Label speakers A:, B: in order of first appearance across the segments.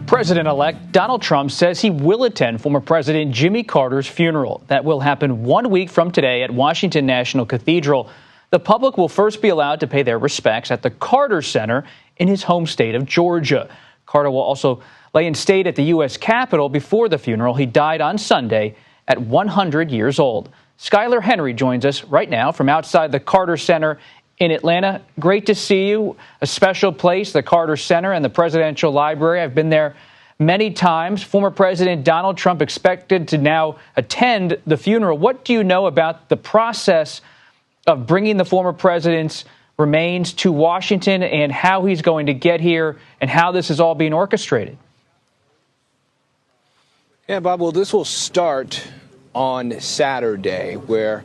A: President-elect Donald Trump says he will attend former President Jimmy Carter's funeral. That will happen 1 week from today at Washington National Cathedral. The public will first be allowed to pay their respects at the Carter Center in his home state of Georgia. Carter will also lay in state at the U.S. Capitol before the funeral. He died on Sunday at 100 years old. Skylar Henry joins us right now from outside the Carter Center in Atlanta. Great to see you. A special place, the Carter Center and the Presidential Library. I've been there many times. Former President Donald Trump expected to now attend the funeral. What do you know about the process of bringing the former president's remains to Washington and how he's going to get here and how this is all being orchestrated?
B: Yeah, Bob, well, this will start on Saturday, where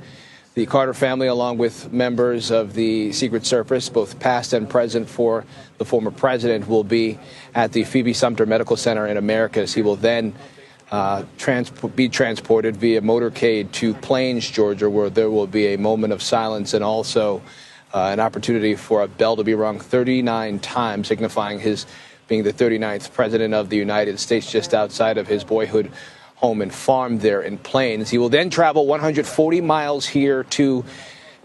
B: the Carter family, along with members of the Secret Service, both past and present for the former president, will be at the Phoebe Sumter Medical Center in Americus. He will then be transported via motorcade to Plains, Georgia, where there will be a moment of silence and also an opportunity for a bell to be rung 39 times, signifying his being the 39th president of the United States, just outside of his boyhood home and farm there in Plains. He will then travel 140 miles here to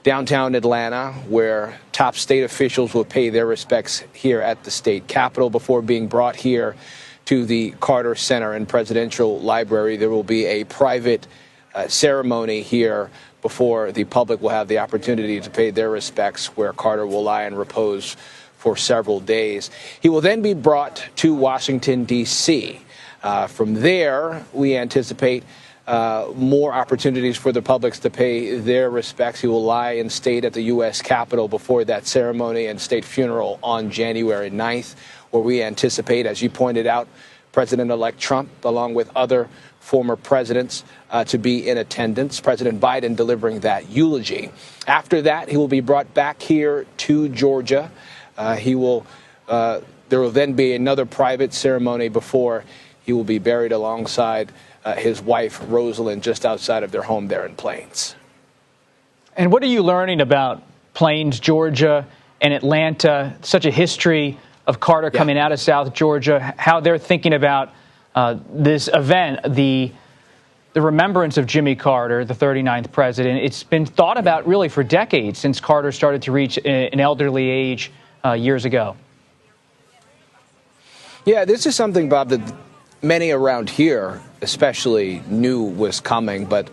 B: downtown Atlanta, where top state officials will pay their respects here at the state capitol before being brought here to the Carter Center and Presidential Library. There will be a private ceremony here before the public will have the opportunity to pay their respects, where Carter will lie in repose for several days. He will then be brought to Washington, D.C. From there, we anticipate more opportunities for the public to pay their respects. He will lie in state at the U.S. Capitol before that ceremony and state funeral on January 9th, where we anticipate, as you pointed out, President-elect Trump, along with other former presidents, to be in attendance. President Biden delivering that eulogy. After that, he will be brought back here to Georgia. There will then be another private ceremony before he will be buried alongside his wife, Rosalind, just outside of their home there in Plains.
A: And what are you learning about Plains, Georgia, and Atlanta? Such a history of Carter coming out of South Georgia, how they're thinking about this event, the remembrance of Jimmy Carter, the 39th president. It's been thought about really for decades since Carter started to reach an elderly age years ago.
B: Yeah, this is something, Bob, that many around here especially knew was coming, but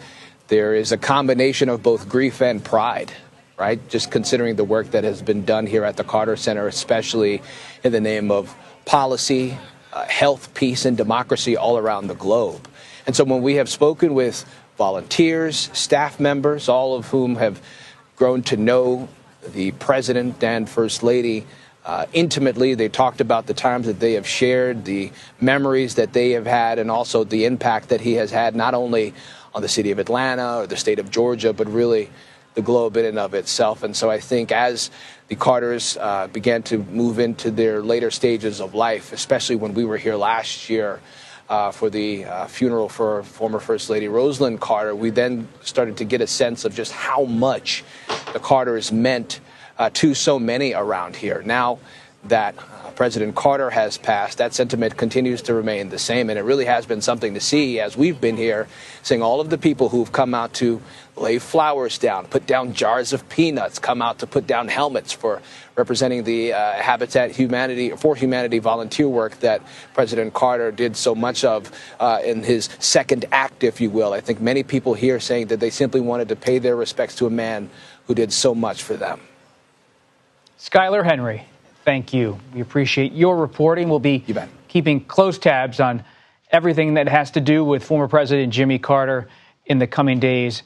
B: there is a combination of both grief and pride, right? Just considering the work that has been done here at the Carter Center, especially in the name of policy, health, peace, and democracy all around the globe. And so when we have spoken with volunteers, staff members, all of whom have grown to know the president and first lady intimately, they talked about the times that they have shared, the memories that they have had, and also the impact that he has had not only on the city of Atlanta or the state of Georgia, but really the globe in and of itself. And so I think as the Carters began to move into their later stages of life, especially when we were here last year for the funeral for former First Lady Rosalind Carter, we then started to get a sense of just how much the Carters meant to so many around here. Now that President Carter has passed, that sentiment continues to remain the same, and it really has been something to see as we've been here, seeing all of the people who've come out to lay flowers down, put down jars of peanuts, come out to put down helmets for representing the Habitat for Humanity volunteer work that President Carter did so much of in his second act, if you will. I think many people here saying that they simply wanted to pay their respects to a man who did so much for them.
A: Skylar Henry, thank you. We appreciate your reporting. We'll be keeping close tabs on everything that has to do with former President Jimmy Carter in the coming days.